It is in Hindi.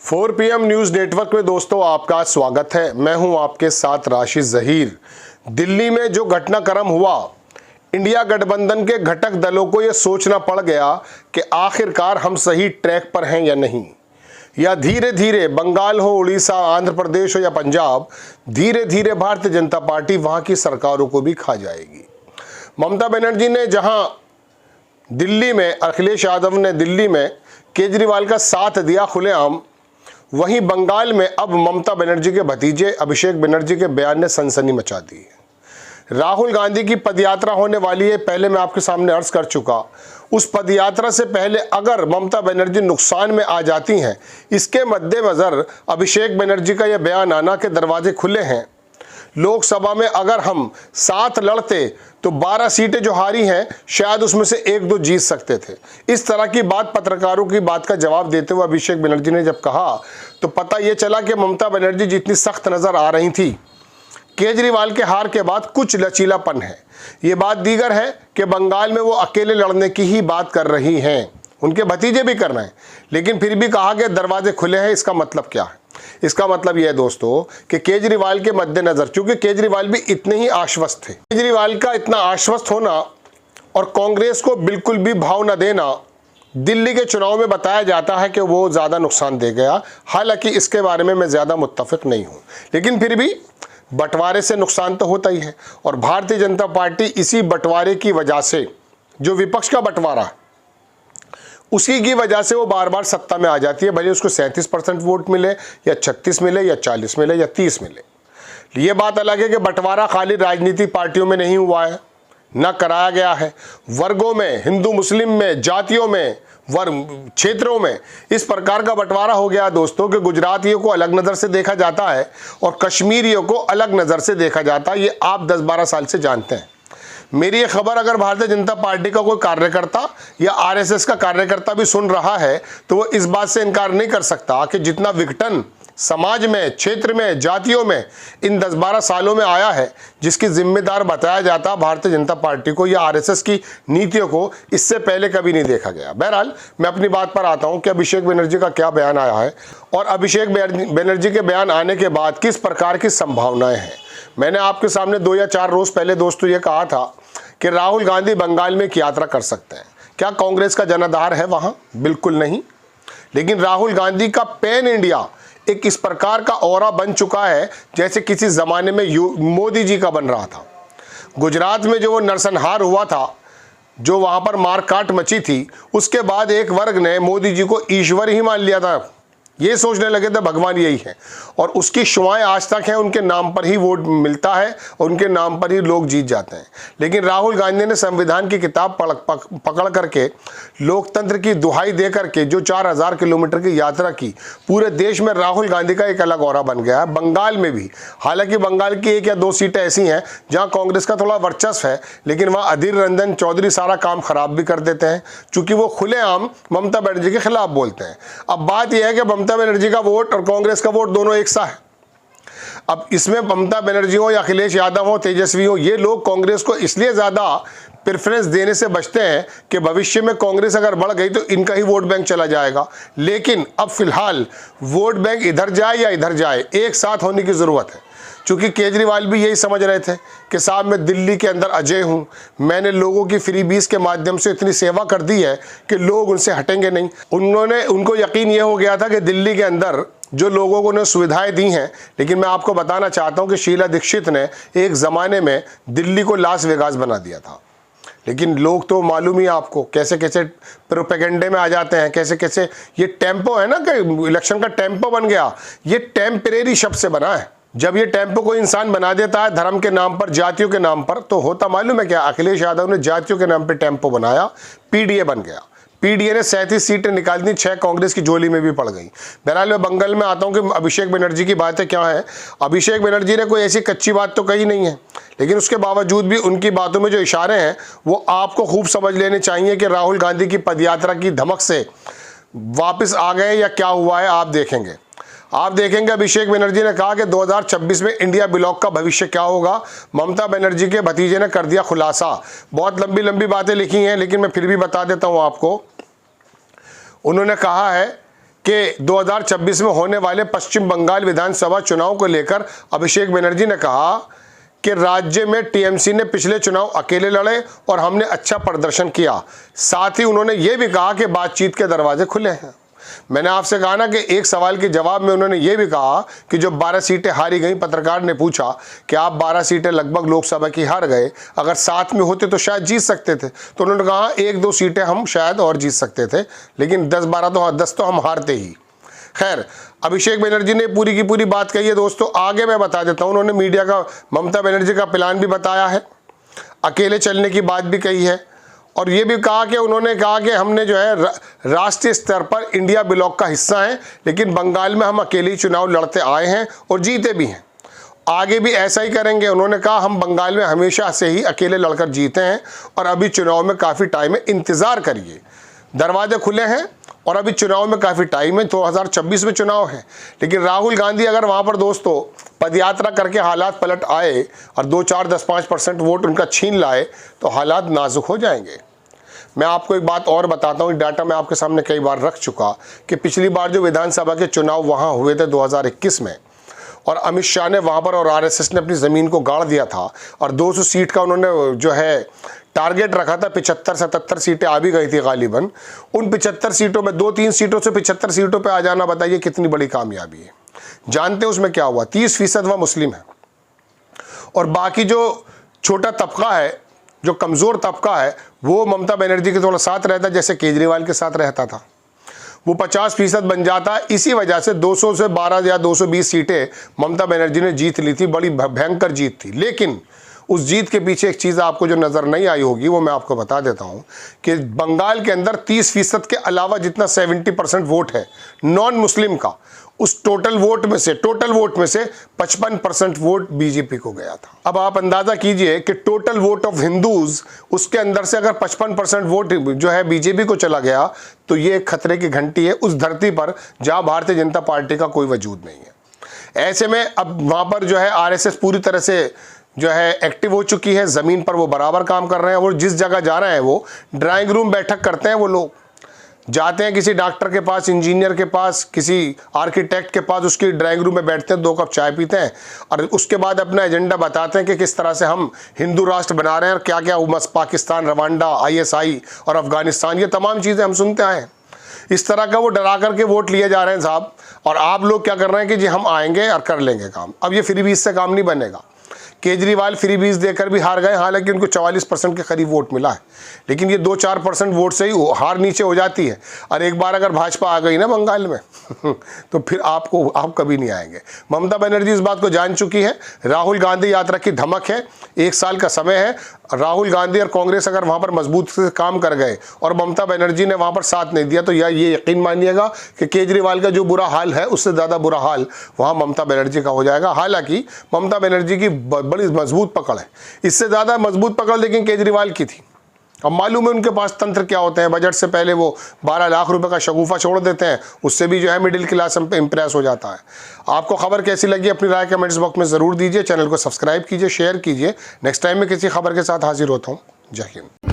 4 PM न्यूज़ नेटवर्क में दोस्तों आपका स्वागत है। मैं हूं आपके साथ राशिद ज़हीर। दिल्ली में जो घटनाक्रम हुआ, इंडिया गठबंधन के घटक दलों को यह सोचना पड़ गया कि आखिरकार हम सही ट्रैक पर हैं या नहीं, या धीरे धीरे बंगाल हो, उड़ीसा, आंध्र प्रदेश हो या पंजाब, धीरे धीरे भारतीय जनता पार्टी वहां की सरकारों को भी खा जाएगी। ममता बनर्जी ने जहां दिल्ली में, अखिलेश यादव ने दिल्ली में केजरीवाल का साथ दिया खुलेआम, वहीं बंगाल में अब ममता बनर्जी के भतीजे अभिषेक बनर्जी के बयान ने सनसनी मचा दी है। राहुल गांधी की पदयात्रा होने वाली है, पहले मैं आपके सामने अर्ज कर चुका। उस पदयात्रा से पहले अगर ममता बनर्जी नुकसान में आ जाती हैं, इसके मद्देनजर अभिषेक बनर्जी का यह बयान आना के दरवाजे खुले हैं। लोकसभा में अगर हम साथ लड़ते तो 12 सीटें जो हारी हैं, शायद उसमें से 1-2 जीत सकते थे। इस तरह की बात पत्रकारों की बात का जवाब देते हुए अभिषेक बनर्जी ने जब कहा, तो पता यह चला कि ममता बनर्जी जितनी सख्त नजर आ रही थी, केजरीवाल के हार के बाद कुछ लचीलापन है। ये बात दीगर है कि बंगाल में वो अकेले लड़ने की ही बात कर रही हैं, उनके भतीजे भी कर रहे हैं, लेकिन फिर भी कहा कि दरवाजे खुले हैं। इसका मतलब क्या है? इसका मतलब यह है दोस्तों कि केजरीवाल के मद्देनजर, क्योंकि केजरीवाल भी इतने ही आश्वस्त थे, केजरीवाल का इतना आश्वस्त होना और कांग्रेस को बिल्कुल भी भाव न देना, दिल्ली के चुनाव में बताया जाता है कि वो ज़्यादा नुकसान दे गया। हालांकि इसके बारे में मैं ज़्यादा मुत्तफिक नहीं हूँ, लेकिन फिर भी बंटवारे से नुकसान तो होता ही है। और भारतीय जनता पार्टी इसी बंटवारे की वजह से, जो विपक्ष का बंटवारा, उसी की वजह से वो बार बार सत्ता में आ जाती है, भले उसको 37% वोट मिले या 36 मिले या 40 मिले या 30 मिले। ये बात अलग है कि बंटवारा खाली राजनीतिक पार्टियों में नहीं हुआ है, न कराया गया है, वर्गों में, हिंदू मुस्लिम में, जातियों में, वर्ग क्षेत्रों में इस प्रकार का बंटवारा हो गया दोस्तों कि गुजरातियों को अलग नज़र से देखा जाता है और कश्मीरियों को अलग नज़र से देखा जाता है। ये आप 10-12 साल से जानते हैं। मेरी ये खबर अगर भारतीय जनता पार्टी का कोई कार्यकर्ता या आरएसएस का कार्यकर्ता भी सुन रहा है, तो वो इस बात से इनकार नहीं कर सकता कि जितना विघटन समाज में, क्षेत्र में, जातियों में इन 10-12 सालों में आया है, जिसकी जिम्मेदार बताया जाता भारतीय जनता पार्टी को या आरएसएस की नीतियों को, इससे पहले कभी नहीं देखा गया। बहरहाल मैं अपनी बात पर आता हूं कि अभिषेक बनर्जी का क्या बयान आया है और अभिषेक बनर्जी के बयान आने के बाद किस प्रकार की संभावनाएं हैं। मैंने आपके सामने 2 या 4 रोज पहले दोस्तों ये कहा था कि राहुल गांधी बंगाल में एक यात्रा कर सकते हैं। क्या कांग्रेस का जनाधार है वहां? बिल्कुल नहीं। लेकिन राहुल गांधी का पैन इंडिया एक इस प्रकार का ऑरा बन चुका है जैसे किसी जमाने में मोदी जी का बन रहा था। गुजरात में जो वो नरसंहार हुआ था, जो वहां पर मारकाट मची थी, उसके बाद एक वर्ग ने मोदी जी को ईश्वर ही मान लिया था। ये सोचने लगे थे भगवान यही है, और उसकी शुआएं आज तक हैं। उनके नाम पर ही वोट मिलता है और उनके नाम पर ही लोग जीत जाते हैं। लेकिन राहुल गांधी ने संविधान की किताब पकड़ करके, लोकतंत्र की दुहाई दे करके जो 4000 किलोमीटर की यात्रा की, पूरे देश में राहुल गांधी का एक अलग ऑरा बन गया है। बंगाल में भी, हालांकि बंगाल की 1 या 2 सीटें ऐसी हैं जहाँ कांग्रेस का थोड़ा वर्चस्व है, लेकिन वहाँ अधीर रंजन चौधरी सारा काम खराब भी कर देते हैं, चूंकि वो खुलेआम ममता बनर्जी के खिलाफ बोलते हैं। अब बात यह है कि ममता बनर्जी का वोट और कांग्रेस का वोट दोनों एक सा है। अब इसमें ममता बनर्जी हो या अखिलेश यादव हो, तेजस्वी हो, ये लोग कांग्रेस को इसलिए ज्यादा प्रेफरेंस देने से बचते हैं कि भविष्य में कांग्रेस अगर बढ़ गई तो इनका ही वोट बैंक चला जाएगा। लेकिन अब फिलहाल वोट बैंक इधर जाए या इधर जाए, एक साथ होने की जरूरत है। चूंकि केजरीवाल भी यही समझ रहे थे कि साहब मैं दिल्ली के अंदर अजय हूं, मैंने लोगों की फ्रीबीज के माध्यम से इतनी सेवा कर दी है कि लोग उनसे हटेंगे नहीं। उनको यकीन यह हो गया था कि दिल्ली के अंदर जो लोगों को उन्हें सुविधाएं दी हैं, लेकिन मैं आपको बताना चाहता हूं कि शीला दीक्षित ने एक ज़माने में दिल्ली को लास वेगास बना दिया था। लेकिन लोग तो मालूम ही आपको कैसे कैसे प्रोपेगेंडे में आ जाते हैं, कैसे कैसे ये टेम्पो है ना, कि इलेक्शन का टेम्पो बन गया। ये टेम्परेरी शब्द से बना है। जब ये टेम्पो कोई इंसान बना देता है धर्म के नाम पर, जातियों के नाम पर, तो होता मालूम है क्या? अखिलेश यादव ने जातियों के नाम पर टेम्पो बनाया, पीडीए बन गया। पीडीए ने 37 सीटें निकाल दी, 6 कांग्रेस की झोली में भी पड़ गई। बहरहाल मैं बंगाल में आता हूं कि अभिषेक बनर्जी की बातें क्या है। अभिषेक बनर्जी ने कोई ऐसी कच्ची बात तो कही नहीं है, लेकिन उसके बावजूद भी उनकी बातों में जो इशारे हैं वो आपको खूब समझ लेने चाहिए कि राहुल गांधी की पदयात्रा की धमक से वापस आ गए या क्या हुआ है। आप देखेंगे अभिषेक बनर्जी ने कहा कि 2026 में इंडिया ब्लॉक का भविष्य क्या होगा। ममता बनर्जी के भतीजे ने कर दिया खुलासा। बहुत लंबी लंबी बातें लिखी हैं, लेकिन मैं फिर भी बता देता हूं आपको। उन्होंने कहा है कि 2026 में होने वाले पश्चिम बंगाल विधानसभा चुनाव को लेकर अभिषेक बनर्जी ने कहा कि राज्य में टीएमसी ने पिछले चुनाव अकेले लड़े और हमने अच्छा प्रदर्शन किया। साथ ही उन्होंने ये भी कहा कि बातचीत के दरवाजे खुले हैं। मैंने आपसे कहा ना कि एक सवाल के जवाब में उन्होंने ये भी कहा कि जो 12 सीटें हारी गई, पत्रकार ने पूछा कि आप 12 सीटें लगभग लोकसभा की हार गए, अगर साथ में होते तो शायद जीत सकते थे। तो उन्होंने कहा 1-2 सीटें हम शायद और जीत सकते थे, लेकिन 10 तो हम हारते ही। खैर, अभिषेक बनर्जी ने पूरी की पूरी बात कही है दोस्तों। आगे मैं बता देता हूँ, उन्होंने मीडिया का ममता बनर्जी का प्लान भी बताया है, अकेले चलने की बात भी कही है, और ये भी कहा कि उन्होंने कहा कि हमने जो है राष्ट्रीय स्तर पर इंडिया ब्लॉक का हिस्सा हैं, लेकिन बंगाल में हम अकेले ही चुनाव लड़ते आए हैं और जीते भी हैं, आगे भी ऐसा ही करेंगे। उन्होंने कहा हम बंगाल में हमेशा से ही अकेले लड़कर जीते हैं और अभी चुनाव में काफ़ी टाइम है, इंतज़ार करिए, दरवाजे खुले हैं और अभी चुनाव में काफ़ी टाइम है, 2026 में चुनाव है। लेकिन राहुल गांधी अगर वहाँ पर दोस्तों पदयात्रा करके हालात पलट आए और 2-4-10-5% वोट उनका छीन लाए तो हालात नाजुक हो जाएंगे। मैं आपको एक बात और बताता हूँ, डाटा मैं आपके सामने कई बार रख चुका कि पिछली बार जो विधानसभा के चुनाव वहाँ हुए थे 2021 में, और अमित शाह ने वहाँ पर और आरएसएस ने अपनी ज़मीन को गाड़ दिया था और 200 सीट का उन्होंने जो है टारगेट रखा था, 75-77 सीटें आ भी गई थी गालिबन। उन 75 सीटों में 2-3 सीटों से 75 सीटों पे आ जाना, बताइए कितनी बड़ी कामयाबी है। जानते हैं उसमें क्या हुआ? 30% वह मुस्लिम है और बाकी जो छोटा तबका है, जो कमज़ोर तबका है, वो ममता बनर्जी के थोड़ा साथ रहता, जैसे केजरीवाल के साथ रहता था, वो 50% बन जाता। इसी वजह से 200 से 12 या 220 सीटें ममता बनर्जी ने जीत ली थी, बड़ी भयंकर जीत थी। लेकिन उस जीत के पीछे एक चीज़ आपको जो नज़र नहीं आई होगी वो मैं आपको बता देता हूँ कि बंगाल के अंदर 30% के अलावा जितना 70% वोट है नॉन मुस्लिम का, उस टोटल वोट में से 55% वोट बीजेपी को गया था। अब आप अंदाज़ा कीजिए कि टोटल वोट ऑफ हिंदूज, उसके अंदर से अगर 55% वोट जो है बीजेपी को चला गया तो ये खतरे की घंटी है उस धरती पर जहाँ भारतीय जनता पार्टी का कोई वजूद नहीं है। ऐसे में अब वहाँ पर जो है आरएसएस पूरी तरह से जो है एक्टिव हो चुकी है, ज़मीन पर वो बराबर काम कर रहे हैं। और जिस जगह जा रहे हैं वो ड्राइंग रूम बैठक करते हैं, वो लोग जाते हैं किसी डॉक्टर के पास, इंजीनियर के पास, किसी आर्किटेक्ट के पास, उसकी ड्राइंग रूम में बैठते हैं, 2 कप चाय पीते हैं और उसके बाद अपना एजेंडा बताते हैं कि किस तरह से हम हिंदू राष्ट्र बना रहे हैं और क्या क्या पाकिस्तान, रवांडा, ISI और अफगानिस्तान, ये तमाम चीज़ें हम सुनते आए हैं। इस तरह का वो डरा करके वोट लिए जा रहे हैं साहब, और आप लोग क्या कर रहे हैं कि जी हम आएंगे और कर लेंगे काम। अब ये फ्रीबीज से काम नहीं बनेगा। केजरीवाल फ्रीबीज देकर भी हार गए, हालांकि उनको 44% के करीब वोट मिला है, लेकिन ये 2-4% वोट से ही हार नीचे हो जाती है। और एक बार अगर भाजपा आ गई ना बंगाल में तो फिर आप कभी नहीं आएंगे। ममता बनर्जी इस बात को जान चुकी है। राहुल गांधी यात्रा की धमक है, 1 साल का समय है। राहुल गांधी और कांग्रेस अगर वहाँ पर मजबूत से काम कर गए और ममता बनर्जी ने वहाँ पर साथ नहीं दिया तो ये यकीन मानिएगा कि केजरीवाल का जो बुरा हाल है उससे ज़्यादा बुरा हाल वहाँ ममता बनर्जी का हो जाएगा। हालांकि ममता बनर्जी की बड़ी मजबूत पकड़ है, इससे ज़्यादा मजबूत पकड़ लेकिन केजरीवाल की थी। अब मालूम है उनके पास तंत्र क्या होते हैं। बजट से पहले वो 12 लाख रुपए का शगुफा छोड़ देते हैं, उससे भी जो है मिडिल क्लास इंप्रेस हो जाता है। आपको खबर कैसी लगी अपनी राय कमेंट्स बॉक्स में ज़रूर दीजिए। चैनल को सब्सक्राइब कीजिए, शेयर कीजिए। नेक्स्ट टाइम में किसी खबर के साथ हाजिर होता हूँ। जय हिंद।